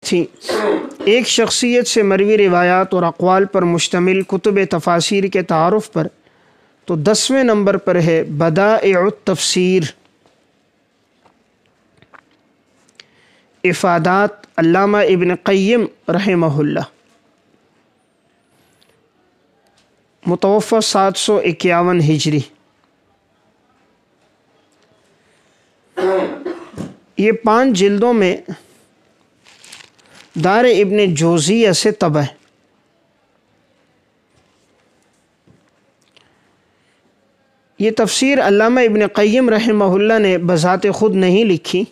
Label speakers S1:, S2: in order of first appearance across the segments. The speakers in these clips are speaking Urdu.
S1: تھیں، ایک شخصیت سے مروی روایات اور اقوال پر مشتمل کتب تفاسیر کے تعارف پر، تو 10ویں نمبر پر ہے بدائع التفسیر، افادات علامہ ابن قیم رحمہ اللہ، متوفی 751 ہجری۔ یہ 5 جلدوں میں دار ابن جوزیہ سے طبع ہے۔ یہ تفسیر علامہ ابن قیم رحمہ اللہ نے بذات خود نہیں لکھی،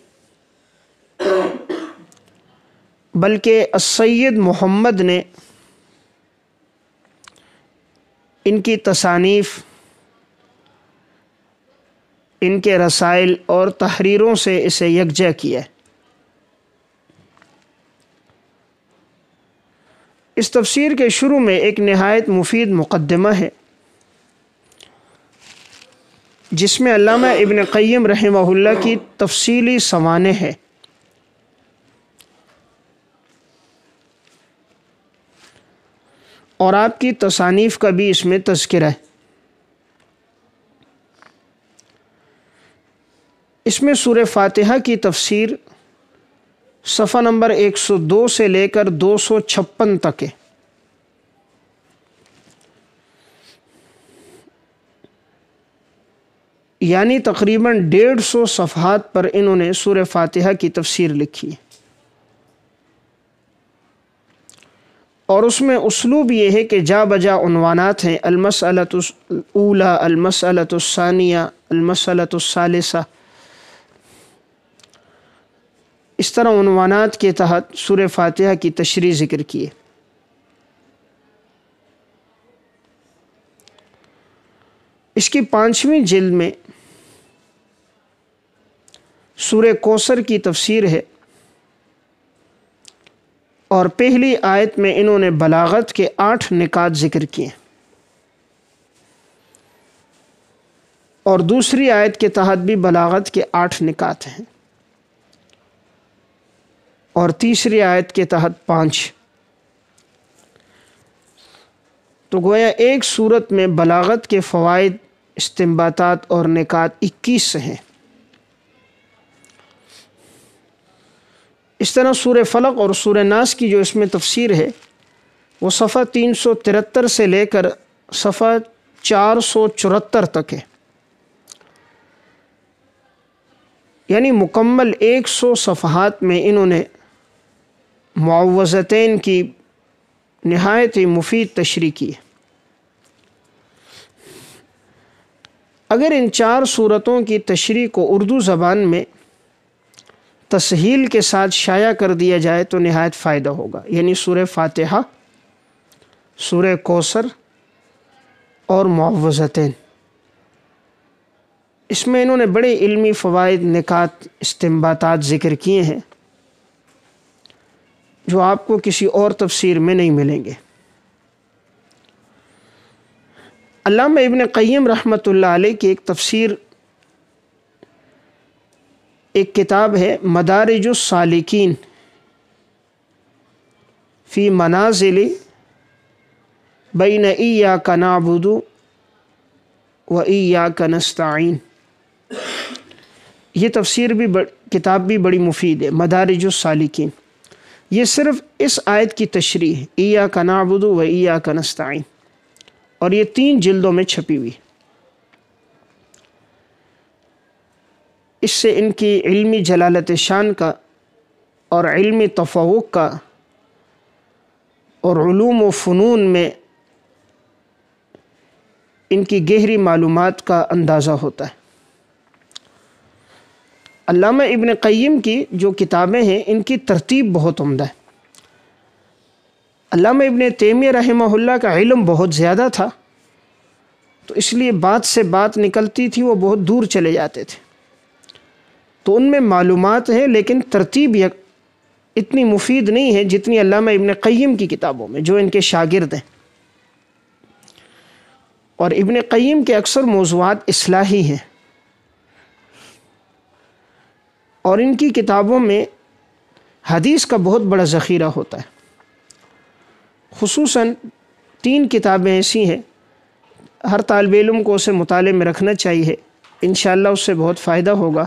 S1: بلکہ السید محمد نے ان کی تصانیف، ان کے رسائل اور تحریروں سے اسے یکجا کیا ہے۔ اس تفسیر کے شروع میں ایک نہایت مفید مقدمہ ہے، جس میں علامہ ابن قیم رحمہ اللہ کی تفصیلی سوانح ہے، اور آپ کی تصانیف کا بھی اس میں تذکرہ ہے۔ اس میں سورہ فاتحہ کی تفسیر صفحہ نمبر 102 سے لے کر 256 تک ہے۔ یعنی تقریباً 150 صفحات پر انہوں نے سورہ فاتحہ کی تفسیر لکھی ہے، اور اس میں اسلوب یہ ہے کہ جا بجا عنوانات ہیں، المسألۃ الاولی، المسألۃ الثانیہ، المسألۃ الثالثہ، اس طرح عنوانات کے تحت سورہ فاتحہ کی تشریح ذکر کیے۔ اس کی 5ویں جلد میں سورہ کوثر کی تفسیر ہے، اور پہلی آیت میں انہوں نے بلاغت کے 8 نکات ذکر کیے، اور دوسری آیت کے تحت بھی بلاغت کے 8 نکات ہیں، اور تیسری آیت کے تحت 5۔ تو گویا ایک صورت میں بلاغت کے فوائد، استنباطات اور نکات 21 ہیں۔ اس طرح سورہ فلق اور سورہ ناس کی جو اس میں تفسیر ہے، وہ صفحہ 373 سے لے کر صفحہ 474 تک ہے، یعنی مکمل 100 صفحات میں انہوں نے معوذتین کی نہایت ہی مفید تشریح کی ہے۔ اگر ان 4 صورتوں کی تشریح کو اردو زبان میں تسہیل کے ساتھ شائع کر دیا جائے تو نہایت فائدہ ہوگا، یعنی سورہ فاتحہ، سورہ کوثر اور معوذتین۔ اس میں انہوں نے بڑے علمی فوائد، نکات، استنباطات ذکر کیے ہیں، جو آپ کو کسی اور تفسیر میں نہیں ملیں گے۔ علامہ ابن قیم رحمۃ اللہ علیہ کی ایک تفسیر، ایک کتاب ہے مدارج السالکین فی منازل بین ایاک نعبد و ایاک نستعین۔ یہ تفسیر بھی کتاب بھی بڑی مفید ہے، مدارج السالکین۔ یہ صرف اس آیت کی تشریح ہے، ایاک نعبد و ایاک نستعین، اور یہ 3 جلدوں میں چھپی ہوئی۔ اس سے ان کی علمی جلالت شان کا اور علمی تفوق کا اور علوم و فنون میں ان کی گہری معلومات کا اندازہ ہوتا ہے۔ علامہ ابن قیم کی جو کتابیں ہیں، ان کی ترتیب بہت عمدہ ہے۔ علامہ ابن تیمیہ رحمہ اللہ کا علم بہت زیادہ تھا، تو اس لیے بات سے بات نکلتی تھی، وہ بہت دور چلے جاتے تھے، تو ان میں معلومات ہیں، لیکن ترتیب اتنی مفید نہیں ہے جتنی علامہ ابن قیم کی کتابوں میں، جو ان کے شاگرد ہیں۔ اور ابن قیم کے اکثر موضوعات اصلاحی ہیں، اور ان کی کتابوں میں حدیث کا بہت بڑا ذخیرہ ہوتا ہے. خصوصاً 3 کتابیں ایسی ہیں ہر طالب علم کو اسے مطالعے میں رکھنا چاہیے، انشاءاللہ اس سے بہت فائدہ ہوگا.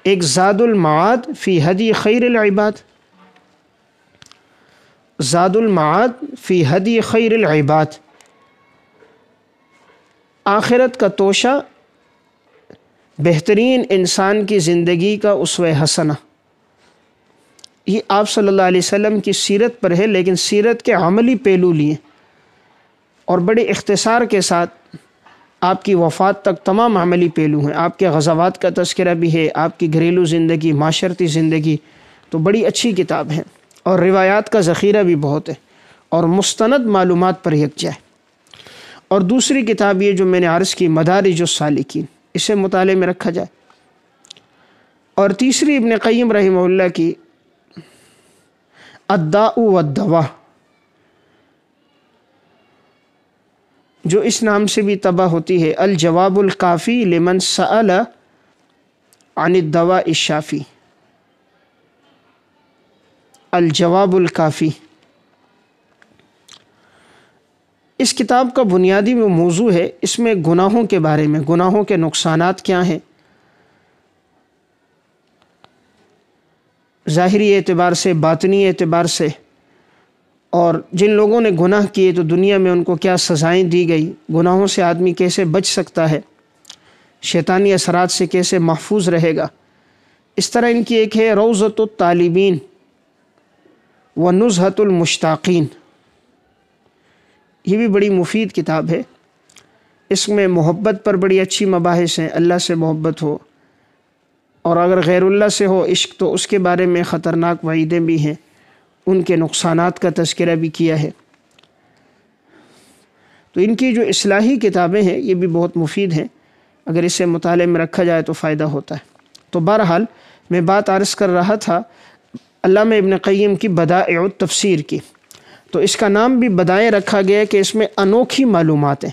S1: ایک زاد المعاد فی ہدی خیر العباد، زاد المعاد فی ہدی خیر العباد، آخرت کا توشہ بہترین انسان کی زندگی کا اسوہ حسنہ. یہ آپ صلی اللہ علیہ وسلم کی سیرت پر ہے، لیکن سیرت کے عملی پہلو لیے اور بڑے اختصار کے ساتھ آپ کی وفات تک تمام عملی پہلو ہیں. آپ کے غزوات کا تذکرہ بھی ہے، آپ کی گھریلو زندگی، معاشرتی زندگی، تو بڑی اچھی کتاب ہے. اور روایات کا ذخیرہ بھی بہت ہے اور مستند معلومات پر یکجا ہے. اور دوسری کتاب یہ جو میں نے عرض کی مدارج السالکین، اسے مطالعے میں رکھا جائے. اور تیسری ابن قیم رحمہ اللہ کی الداء والدواء، جو اس نام سے بھی طبع ہوتی ہے الجواب الکافی لمن سأل عن الدواء الشافی. الجواب الکافی، اس کتاب کا بنیادی وہ موضوع ہے، اس میں گناہوں کے بارے میں، گناہوں کے نقصانات کیا ہیں، ظاہری اعتبار سے، باطنی اعتبار سے، اور جن لوگوں نے گناہ کیے تو دنیا میں ان کو کیا سزائیں دی گئی، گناہوں سے آدمی کیسے بچ سکتا ہے، شیطانی اثرات سے کیسے محفوظ رہے گا. اس طرح ان کی ایک ہے روضۃ الطالبین و نزہۃ المشتاقین، یہ بھی بڑی مفید کتاب ہے. اس میں محبت پر بڑی اچھی مباحث ہیں، اللہ سے محبت ہو اور اگر غیر اللہ سے ہو عشق تو اس کے بارے میں خطرناک وعیدیں بھی ہیں، ان کے نقصانات کا تذکرہ بھی کیا ہے. تو ان کی جو اصلاحی کتابیں ہیں یہ بھی بہت مفید ہیں، اگر اسے مطالعے میں رکھا جائے تو فائدہ ہوتا ہے. تو بہرحال میں بات عرض کر رہا تھا علامہ ابن قیم کی بدائع التفسیر کی. تو اس کا نام بھی بدائع رکھا گیا کہ اس میں انوکھی معلومات ہیں.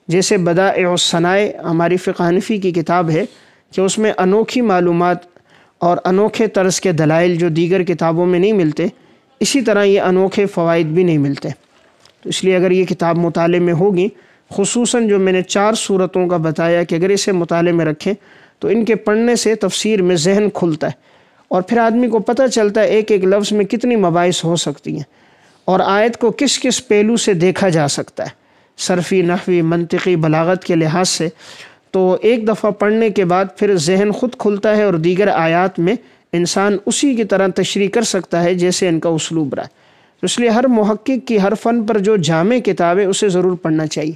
S1: جیسے بدائع الصنائع ہماری فقہ حنفی کی کتاب ہے کہ اس میں انوکھی معلومات اور انوکھے طرز کے دلائل جو دیگر کتابوں میں نہیں ملتے، اسی طرح یہ انوکھے فوائد بھی نہیں ملتے. تو اس لیے اگر یہ کتاب مطالعے میں ہوگی، خصوصاً جو میں نے 4 صورتوں کا بتایا کہ اگر اسے مطالعے میں رکھیں تو ان کے پڑھنے سے تفسیر میں ذہن کھلتا ہے اور پھر آدمی کو پتہ چلتا ہے ایک ایک لفظ میں کتنی مباحث ہو سکتی ہیں اور آیت کو کس کس پہلو سے دیکھا جا سکتا ہے، صرفی، نحوی، منطقی، بلاغت کے لحاظ سے. تو ایک دفعہ پڑھنے کے بعد پھر ذہن خود کھلتا ہے اور دیگر آیات میں انسان اسی کی طرح تشریح کر سکتا ہے جیسے ان کا اسلوب رہا ہے. تو اس لیے ہر محقق کی ہر فن پر جو جامع کتاب ہے اسے ضرور پڑھنا چاہیے،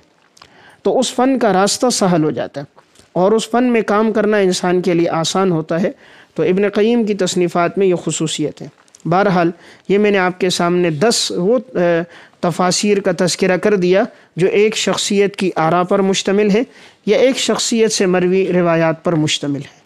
S1: تو اس فن کا راستہ سہل ہو جاتا ہے اور اس فن میں کام کرنا انسان کے لیے آسان ہوتا ہے. تو ابن قیم کی تصنیفات میں یہ خصوصیت ہے. بہرحال یہ میں نے آپ کے سامنے 10 وہ تفاسیر کا تذکرہ کر دیا جو ایک شخصیت کی آراء پر مشتمل ہے یا ایک شخصیت سے مروی روایات پر مشتمل ہے.